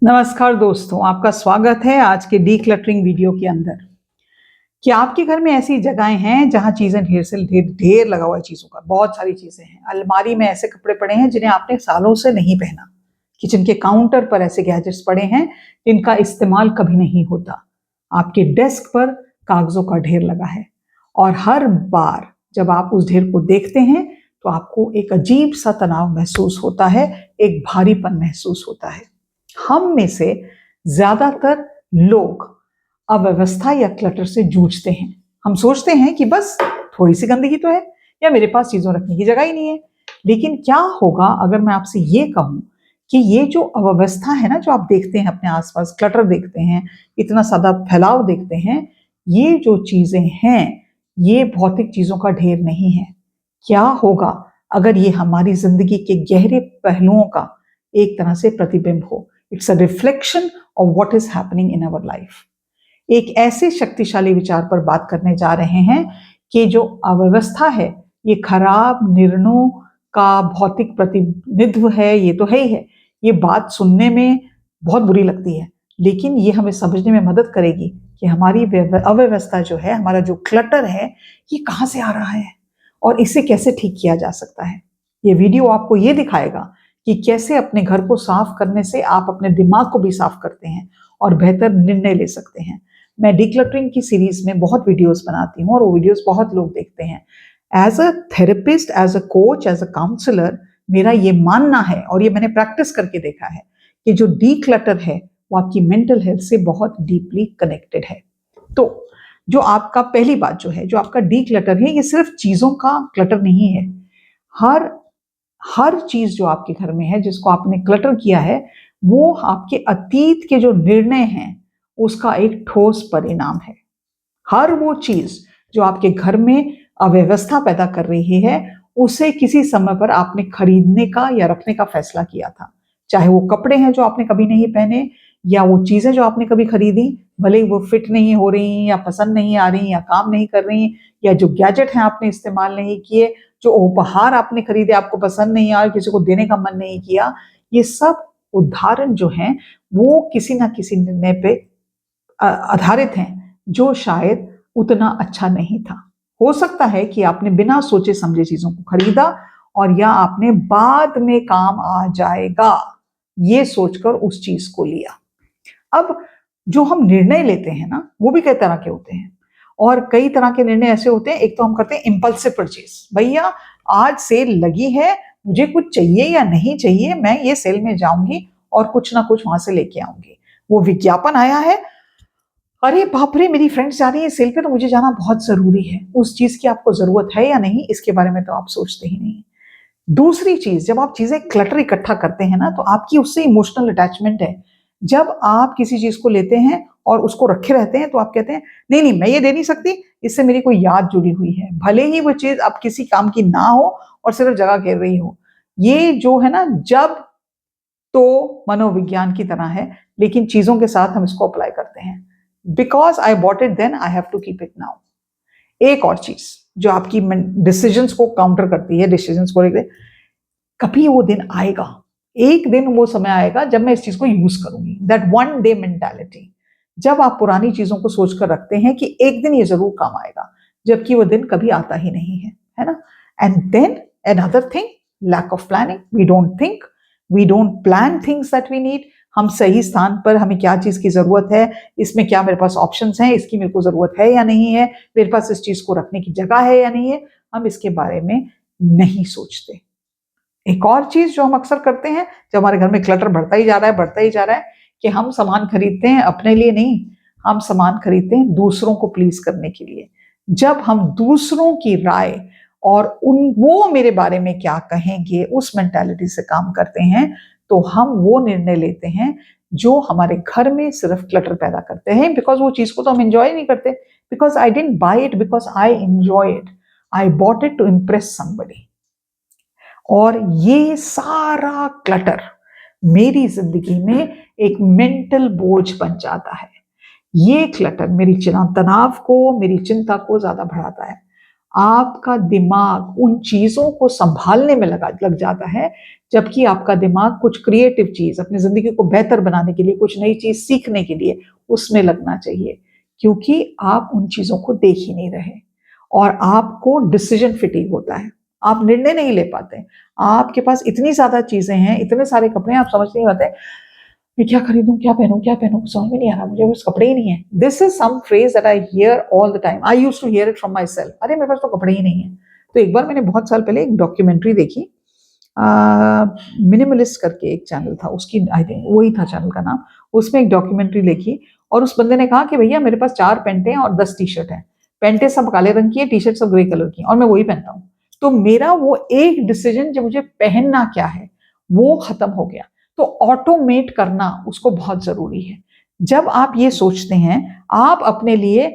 नमस्कार दोस्तों, आपका स्वागत है आज के डीक्लटरिंग वीडियो के अंदर। क्या आपके घर में ऐसी जगहें हैं जहां चीजें ढेर से ढेर ढेर लगा हुआ है चीजों का? बहुत सारी चीजें हैं। अलमारी में ऐसे कपड़े पड़े हैं जिन्हें आपने सालों से नहीं पहना। किचन के काउंटर पर ऐसे गैजेट्स पड़े हैं जिनका इस्तेमाल कभी नहीं होता। आपके डेस्क पर कागजों का ढेर लगा है और हर बार जब आप उस ढेर को देखते हैं तो आपको एक अजीब सा तनाव महसूस होता है, एक भारीपन महसूस होता है। हम में से ज्यादातर लोग अव्यवस्था या क्लटर से जूझते हैं। हम सोचते हैं कि बस थोड़ी सी गंदगी तो है या मेरे पास चीजों रखने की जगह ही नहीं है। लेकिन क्या होगा अगर मैं आपसे ये कहूं कि ये जो अव्यवस्था है ना, जो आप देखते हैं अपने आसपास, क्लटर देखते हैं, इतना सादा फैलाव देखते हैं, ये जो चीजें हैं ये भौतिक चीजों का ढेर नहीं है। क्या होगा अगर ये हमारी जिंदगी के गहरे पहलुओं का एक तरह से प्रतिबिंब हो? It's a reflection of what is happening in our life. एक ऐसे शक्तिशाली विचार पर बात करने जा रहे हैं कि जो अव्यवस्था है ये खराब निर्णयों का भौतिक प्रतिनिधित्व है। ये तो है ही है। ये बात सुनने में बहुत बुरी लगती है, लेकिन ये हमें समझने में मदद करेगी कि हमारी अव्यवस्था जो है, हमारा जो क्लटर है, ये कहाँ से आ रहा है और इसे कैसे ठीक किया जा सकता है। ये वीडियो आपको ये दिखाएगा कि कैसे अपने घर को साफ करने से आप अपने दिमाग को भी साफ करते हैं और बेहतर निर्णय ले सकते हैं। मैं डिक्लटरिंग की सीरीज में बहुत वीडियोस बनाती हूँ और वो वीडियोस बहुत लोग देखते हैं। As a therapist, as a coach, as a counsellor, मेरा ये मानना है और ये मैंने प्रैक्टिस करके देखा है कि जो डीक्लटर है वो आपकी मेंटल हेल्थ से बहुत डीपली कनेक्टेड है। तो जो आपका पहली बात जो है, जो आपका डीक्लटर है, ये सिर्फ चीजों का क्लटर नहीं है। हर हर चीज जो आपके घर में है जिसको आपने क्लटर किया है, वो आपके अतीत के जो निर्णय हैं उसका एक ठोस परिणाम है। हर वो चीज जो आपके घर में अव्यवस्था पैदा कर रही है, उसे किसी समय पर आपने खरीदने का या रखने का फैसला किया था। चाहे वो कपड़े हैं जो आपने कभी नहीं पहने, या वो चीजें जो आपने कभी खरीदी, भले ही वो फिट नहीं हो रही या पसंद नहीं आ रही या काम नहीं कर रही, या जो गैजेट हैं आपने इस्तेमाल नहीं किए, जो उपहार आपने खरीदे आपको पसंद नहीं आया, किसी को देने का मन नहीं किया। ये सब उदाहरण जो हैं वो किसी ना किसी निर्णय पे आधारित हैं जो शायद उतना अच्छा नहीं था। हो सकता है कि आपने बिना सोचे समझे चीजों को खरीदा, और या आपने बाद में काम आ जाएगा ये सोचकर उस चीज को लिया। अब जो हम निर्णय लेते हैं ना, वो भी कई तरह के होते हैं और कई तरह के निर्णय ऐसे होते हैं। एक तो हम करते हैं इम्पल्सिव परचेज। भैया आज सेल लगी है, मुझे कुछ चाहिए या नहीं चाहिए, मैं ये सेल में जाऊंगी और कुछ ना कुछ वहां से लेके आऊंगी। वो विज्ञापन आया है, अरे बाप रे मेरी फ्रेंड्स जा रही है सेल पे तो मुझे जाना बहुत जरूरी है। उस चीज की आपको जरूरत है या नहीं, इसके बारे में तो आप सोचते ही नहीं। दूसरी चीज, जब आप चीजें क्लटर इकट्ठा करते हैं ना, तो आपकी उससे इमोशनल अटैचमेंट है। जब आप किसी चीज को लेते हैं और उसको रखे रहते हैं तो आप कहते हैं नहीं नहीं मैं ये दे नहीं सकती, इससे मेरी कोई याद जुड़ी हुई है, भले ही वो चीज अब किसी काम की ना हो और सिर्फ जगह घेर रही हो। ये जो है ना, जब तो मनोविज्ञान की तरह है, लेकिन चीजों के साथ हम इसको अप्लाई करते हैं। Because I bought it then I have to keep it now. एक और चीज जो आपकी डिसीजंस को काउंटर करती है, डिसीजंस को लेकर, कभी वो दिन आएगा, एक दिन वो समय आएगा जब मैं इस चीज को यूज करूंगी। दैट वन डे मेंटालिटी, जब आप पुरानी चीजों को सोचकर रखते हैं कि एक दिन ये जरूर काम आएगा, जबकि वो दिन कभी आता ही नहीं है ना। And then another thing, lack of planning. We don't plan things that we need. हम सही स्थान पर, हमें क्या चीज की जरूरत है, इसमें क्या मेरे पास ऑप्शंस हैं, इसकी मेरे को जरूरत है या नहीं है, मेरे पास इस चीज को रखने की जगह है या नहीं है, हम इसके बारे में नहीं सोचते। एक और चीज जो हम अक्सर करते हैं, जब हमारे घर में क्लटर बढ़ता ही जा रहा है, कि हम सामान खरीदते हैं अपने लिए नहीं, हम सामान खरीदते हैं दूसरों को प्लीज करने के लिए। जब हम दूसरों की राय और वो मेरे बारे में क्या कहेंगे उस मेंटालिटी से काम करते हैं, तो हम वो निर्णय लेते हैं जो हमारे घर में सिर्फ क्लटर पैदा करते हैं। बिकॉज वो चीज को तो हम एंजॉय नहीं करते। Because I didn't buy it because I enjoy it, I bought it to impress somebody. और ये सारा क्लटर मेरी जिंदगी में एक मेंटल बोझ बन जाता है। ये क्लटर मेरी तनाव को, मेरी चिंता को ज्यादा बढ़ाता है। आपका दिमाग उन चीजों को संभालने में लग जाता है, जबकि आपका दिमाग कुछ क्रिएटिव चीज, अपनी जिंदगी को बेहतर बनाने के लिए, कुछ नई चीज सीखने के लिए उसमें लगना चाहिए, क्योंकि आप उन चीजों को देख ही नहीं रहे और आपको डिसीजन फिटीग होता है, आप निर्णय नहीं ले पाते। आपके पास इतनी ज्यादा चीजें हैं, इतने सारे कपड़े हैं, आप समझ नहीं पाते मैं क्या खरीदूं, क्या पहनूं, समझ में नहीं आ रहा, मुझे बस कपड़े ही नहीं है। This is some phrase that I hear all the time. I used to hear it from myself, अरे मेरे पास तो कपड़े ही नहीं है। तो एक बार मैंने बहुत साल पहले एक डॉक्यूमेंट्री देखी, मिनिमलिस्ट करके एक चैनल था, उसकी आई थिंक वही था चैनल का नाम। उसमें एक डॉक्यूमेंट्री देखी और उस बंदे ने कहा कि भैया मेरे पास 4 पैंटें और 10 टी शर्ट है, पैंटें सब काले रंग की है, टी शर्ट सब ग्रे कलर की, और मैं वही पहनता हूँ। तो मेरा वो एक डिसीजन, जो मुझे पहनना क्या है, वो खत्म हो गया। तो ऑटोमेट करना उसको बहुत जरूरी है। जब आप ये सोचते हैं, आप अपने लिए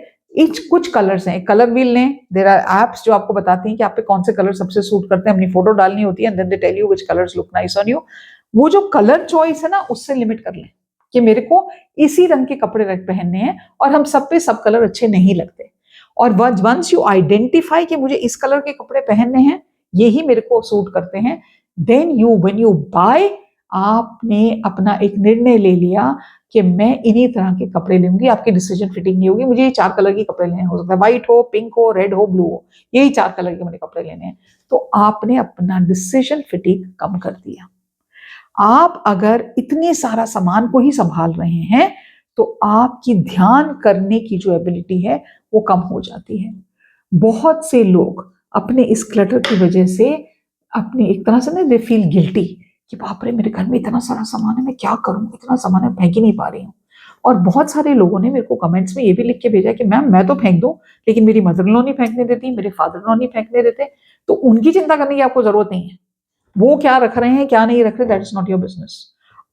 कुछ कलर्स हैं, कलर व्हील लें, देयर आर एप्स जो आपको बताती हैं कि आप पे कौन से कलर सबसे सूट करते हैं, अपनी फोटो डालनी होती है and then they tell you which colours look nice on you. वो जो कलर चॉइस है ना, उससे लिमिट कर लें कि मेरे को इसी रंग के कपड़े पहनने हैं, और हम सब पे सब कलर अच्छे नहीं लगते। और वंस यू आइडेंटिफाई कि मुझे इस कलर के कपड़े पहनने हैं, यही मेरे को सूट करते हैं, देन व्हेन यू बाय, आपने अपना एक निर्णय ले लिया कि मैं इन्हीं तरह के कपड़े लूंगी। आपकी डिसीजन फिटिंग नहीं होगी, मुझे ये 4 कलर के कपड़े लेने, हो सकता है व्हाइट हो, पिंक हो, रेड हो, ब्लू हो, यही 4 कलर के मुझे कपड़े लेने हैं। तो आपने अपना डिसीजन फिटिंग कम कर दिया। आप अगर इतने सारा सामान को ही संभाल रहे हैं, तो आपकी ध्यान करने की जो एबिलिटी है वो कम हो जाती है। बहुत से लोग अपने इस क्लटर की वजह से अपने एक तरह से ना दे फील गिल्टी कि बाप रे मेरे घर में इतना सारा सामान है, मैं क्या करूं, इतना सामान है, फेंक ही नहीं पा रही हूँ। और बहुत सारे लोगों ने मेरे को कमेंट्स में ये भी लिख के भेजा कि मैम मैं तो फेंक दूं, लेकिन मेरी मदर इन लॉ नहीं फेंकने देती, मेरे फादर इन लॉ नहीं फेंकने देते। तो उनकी चिंता करने की आपको जरूरत नहीं है, वो क्या रख रहे हैं क्या नहीं रख रहे, that is not your business.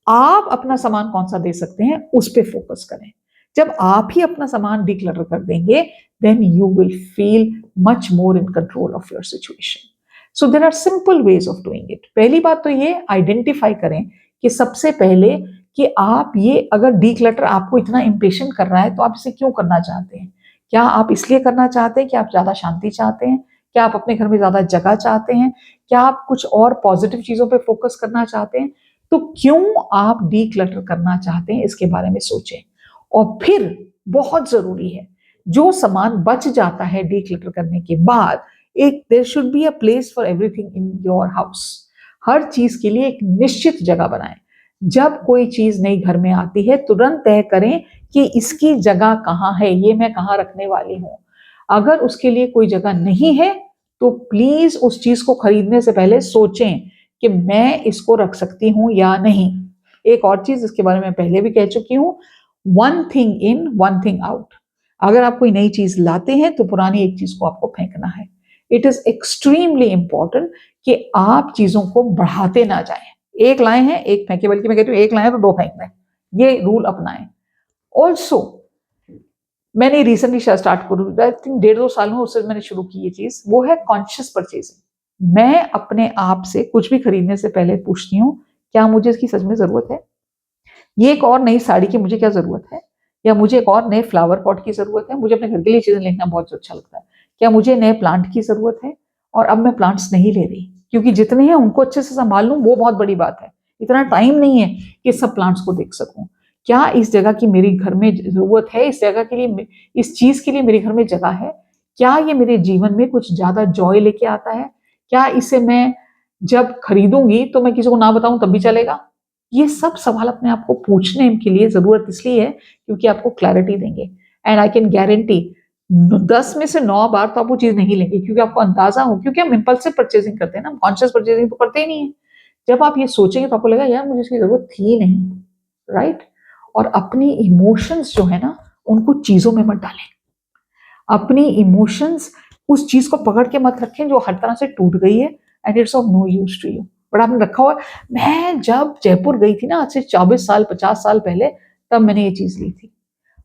आप अपना सामान कौन सा दे सकते हैं उस पर फोकस करें। जब आप ही अपना सामान डिक्लटर कर देंगे, then you will feel much more in control of your situation. So there are simple ways of doing it. पहली बात तो ये आइडेंटिफाई करें कि सबसे पहले कि आप ये अगर डिक्लटर आपको इतना इंपेशेंट कर रहा है, तो आप इसे क्यों करना चाहते हैं। क्या आप इसलिए करना चाहते हैं कि आप ज्यादा शांति चाहते हैं, क्या आप अपने घर में ज्यादा जगह चाहते हैं, क्या आप कुछ और पॉजिटिव चीजों पे फोकस करना चाहते हैं। तो क्यों आप डिक्लटर करना चाहते हैं, इसके बारे में सोचें। और फिर बहुत जरूरी है, जो सामान बच जाता है डिक्लटर करने के बाद, एक there should be a place for everything in your house. हर चीज के लिए एक निश्चित जगह बनाएं। जब कोई चीज नई घर में आती है, तुरंत तय करें कि इसकी जगह कहाँ है, ये मैं कहाँ रखने वाली हूं। अगर उसके लिए कोई जगह नहीं है, तो प्लीज उस चीज को खरीदने से पहले सोचें कि मैं इसको रख सकती हूं या नहीं। एक और चीज इसके बारे में पहले भी कह चुकी हूं, one thing in one thing out. अगर आप कोई नई चीज लाते हैं, तो पुरानी एक चीज को आपको फेंकना है। इट इज एक्सट्रीमली इंपॉर्टेंट कि आप चीजों को बढ़ाते ना जाएं। एक लाए हैं एक फेंके, बल्कि मैं कहती हूँ एक लाए हैं तो 2 फेंक दें, ये रूल अपनाएं। ऑल्सो मैंने रिसेंटली स्टार्ट करूँ, आई थिंक 1.5-2 साल में उससे मैंने शुरू की ये चीज, वो है कॉन्शियस परचेजिंग। मैं अपने आप से कुछ भी खरीदने से पहले पूछती हूँ, क्या मुझे इसकी सच में जरूरत है, ये एक और नई साड़ी की मुझे क्या जरूरत है, या मुझे एक और नए फ्लावर पॉट की जरूरत है। मुझे अपने घर के लिए चीजें लेना बहुत अच्छा लगता है। क्या मुझे नए प्लांट की जरूरत है, और अब मैं प्लांट्स नहीं ले रही, क्योंकि जितने हैं उनको अच्छे से संभाल लूं, वो बहुत बड़ी बात है। इतना टाइम नहीं है कि सब प्लांट्स को देख सकूं। क्या इस जगह की मेरी घर में जरूरत है, इस जगह के लिए, इस चीज के लिए मेरे घर में जगह है, क्या ये मेरे जीवन में कुछ ज्यादा जॉय लेके आता है, क्या इसे मैं जब खरीदूंगी तो मैं किसी को ना बताऊं तब भी चलेगा। ये सब सवाल अपने आप को पूछने के लिए जरूरत इसलिए है क्योंकि आपको क्लैरिटी देंगे। एंड आई कैन गारंटी 10 में से 9 बार तो आप वो चीज नहीं लेंगे, क्योंकि आपको अंदाजा हो, क्योंकि हम इम्पल्सिव परचेजिंग करते हैं ना, हम कॉन्शियस परचेजिंग तो करते ही नहीं है। जब आप ये सोचेंगे तो आपको लगेगा यार मुझे इसकी जरूरत थी नहीं, राइट। और अपनी इमोशंस जो है ना, उनको चीजों में मत डालें। अपनी इमोशंस उस चीज को पकड़ के मत रखें जो हर तरह से टूट गई है and it's of no use to you, but आपने रखा हुआ। मैं जब जयपुर गई थी ना, आज से 24 साल 50 साल पहले, तब मैंने ये चीज ली थी।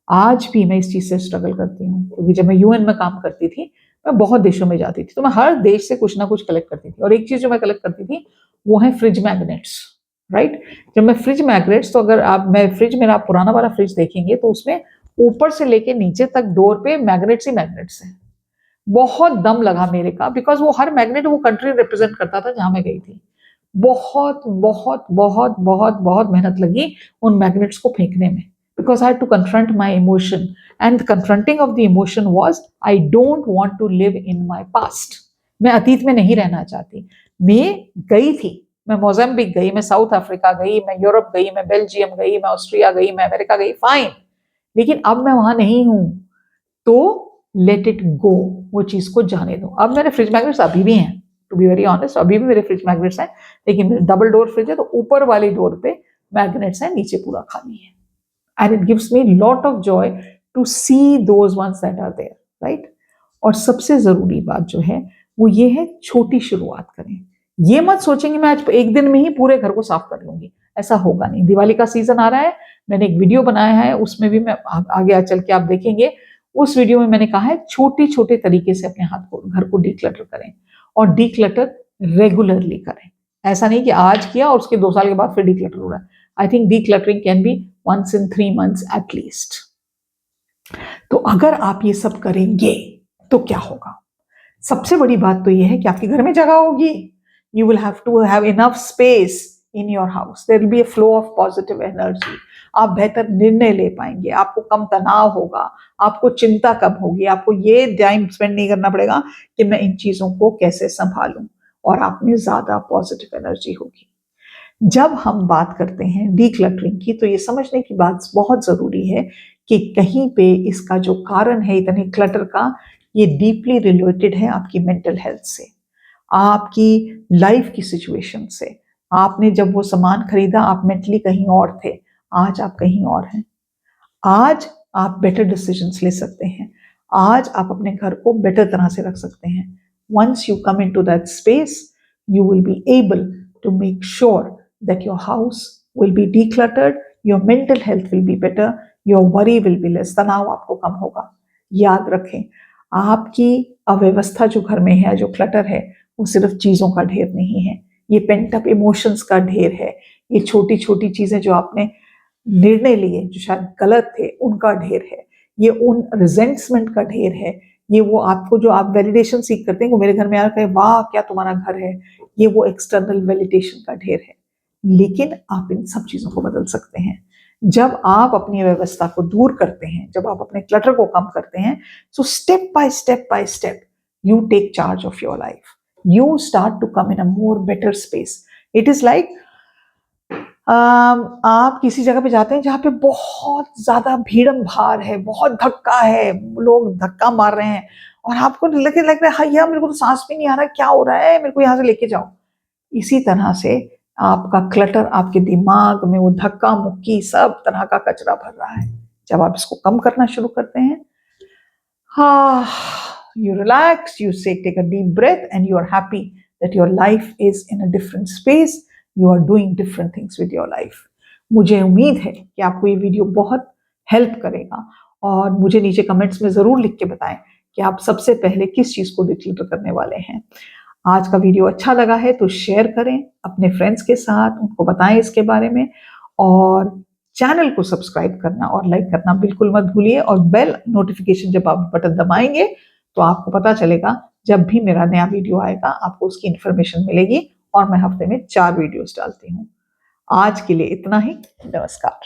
आज भी मैं इस चीज से स्ट्रगल करती हूँ, क्योंकि जब मैं यूएन में काम करती थी, मैं बहुत देशों में जाती थी, तो मैं हर देश से कुछ ना कुछ कलेक्ट करती थी। और एक चीज जो मैं कलेक्ट करती थी वो है फ्रिज मैग्नेट्स, राइट। जब मैं फ्रिज मैग्नेट्स, तो अगर आप मैं फ्रिज, मेरा पुराना वाला फ्रिज देखेंगे तो उसमें ऊपर से लेके नीचे तक डोर पे मैग्नेट्स ही मैग्नेट्स हैं। बहुत दम लगा मेरे का, बिकॉज वो हर मैग्नेट वो कंट्री रिप्रेजेंट करता था जहां मैं गई थी। बहुत बहुत बहुत बहुत बहुत मेहनत लगी उन मैग्नेट्स को फेंकने में, because I had to confront my emotion, and confronting of the emotion was I don't want to live in my past. मैं अतीत में नहीं रहना चाहती। मैं गई थी, मैं मोजाम्बिक गई, मैं साउथ अफ्रीका गई, मैं यूरोप गई, मैं बेल्जियम गई, मैं ऑस्ट्रिया गई, मैं अमेरिका गई, फाइन, लेकिन अब मैं वहां नहीं हूं। तो लेट इट गो, वो चीज को जाने दो। अब मेरे फ्रिज मैग्नेट्स अभी भी हैं, टू बी वेरी ऑनेस्ट, अभी भी मेरे फ्रिज मैग्नेट्स हैं, लेकिन मेरे डबल डोर फ्रिज है तो ऊपर वाली डोर पे मैग्नेट्स हैं, नीचे पूरा खाली है। And it gives me lot of joy to see those ones that are there, right. और सबसे जरूरी बात जो है वो ये है, छोटी शुरुआत करें। ये मत सोचेंगे मैं आज एक दिन में ही पूरे घर को साफ कर लूंगी, ऐसा होगा नहीं। दिवाली का सीजन आ रहा है, मैंने एक वीडियो बनाया है, उसमें भी मैं आगे चल के आप देखेंगे। उस वीडियो में मैंने कहा है छोटे छोटे तरीके से अपने हाथ को, घर को डीक्लटर करें, और डीक्लटर रेगुलरली करें। ऐसा नहीं कि आज किया और उसके 2 साल के बाद फिर डीक्लटर हो रहा है। I think decluttering can be once in 3 months at least। तो अगर आप ये सब करेंगे तो क्या होगा? सबसे बड़ी बात तो ये है कि आपके घर में जगह होगी। You will have to have enough space in your house, there will be a flow of positive energy. आप बेहतर निर्णय ले पाएंगे, आपको कम तनाव होगा, आपको चिंता कब होगी, आपको ये टाइम स्पेंड नहीं करना पड़ेगा कि मैं इन चीजों को कैसे संभालूं, और आप में ज्यादा पॉजिटिव एनर्जी होगी। जब हम बात करते हैं डीक्लटरिंग की, तो ये समझने की बात बहुत जरूरी है कि कहीं पे इसका जो कारण है इतने क्लटर का, ये डीपली रिलेटेड है आपकी मेंटल हेल्थ से, आपकी लाइफ की सिचुएशन से। आपने जब वो सामान खरीदा आप मेंटली कहीं और थे, आज आप कहीं और हैं। आज आप बेटर डिसीजंस ले सकते हैं, आज आप अपने घर को बेटर तरह से रख सकते हैं। Once you come into that space, you will be able to make sure that your house will be decluttered, your mental health will be better, your worry will be less, तनाव आपको कम होगा। याद रखें, आपकी अव्यवस्था जो घर में है, जो क्लटर है, वो सिर्फ चीजों का ढेर नहीं है, ये पेंट अप इमोशंस का ढेर है, ये छोटी छोटी चीजें जो आपने निर्णय लिए जो शायद गलत थे उनका ढेर है, ये उन रिजेंटमेंट का ढेर है, ये वो आपको जो आप वैलिडेशन सीख करते हैं, वो मेरे घर में आकर कहे वाह क्या तुम्हारा घर है, ये वो एक्सटर्नल वैलिडेशन का ढेर है। लेकिन आप इन सब चीजों को बदल सकते हैं जब आप अपनी व्यवस्था को दूर करते हैं, जब आप अपने क्लटर को कम करते हैं। So step by step you take charge of your life, you start to come in a more better space. It is like आप किसी जगह पे जाते हैं जहाँ पे बहुत ज्यादा भीड़म भार है, बहुत धक्का है, लोग धक्का मार रहे हैं, और आपको लग रहा है हाँ यार मेरे को तो सांस भी नहीं आ रहा, क्या हो रहा है, मेरे को यहाँ से लेके जाओ। इसी तरह से आपका क्लटर, आपके दिमाग में वो धक्का मुक्की सब तरह का कचरा भर रहा है। जब आप इसको कम करना शुरू करते हैं, हाँ, you relax, you say take a deep breath and you are happy that your life is in a different space, you are doing different things with your life। मुझे उम्मीद है कि आपको ये वीडियो बहुत हेल्प करेगा, और मुझे नीचे कमेंट्स में जरूर लिख के बताएं कि आप सबसे पहले किस चीज को डिक्लटर करने वाले हैं। आज का वीडियो अच्छा लगा है तो शेयर करें अपने फ्रेंड्स के साथ, उनको बताएं इसके बारे में, और चैनल को सब्सक्राइब करना और लाइक करना बिल्कुल मत भूलिए, और बेल नोटिफिकेशन जब आप बटन दबाएंगे तो आपको पता चलेगा जब भी मेरा नया वीडियो आएगा, आपको उसकी इन्फॉर्मेशन मिलेगी। और मैं हफ्ते में 4 वीडियोस डालती हूँ। आज के लिए इतना ही, नमस्कार।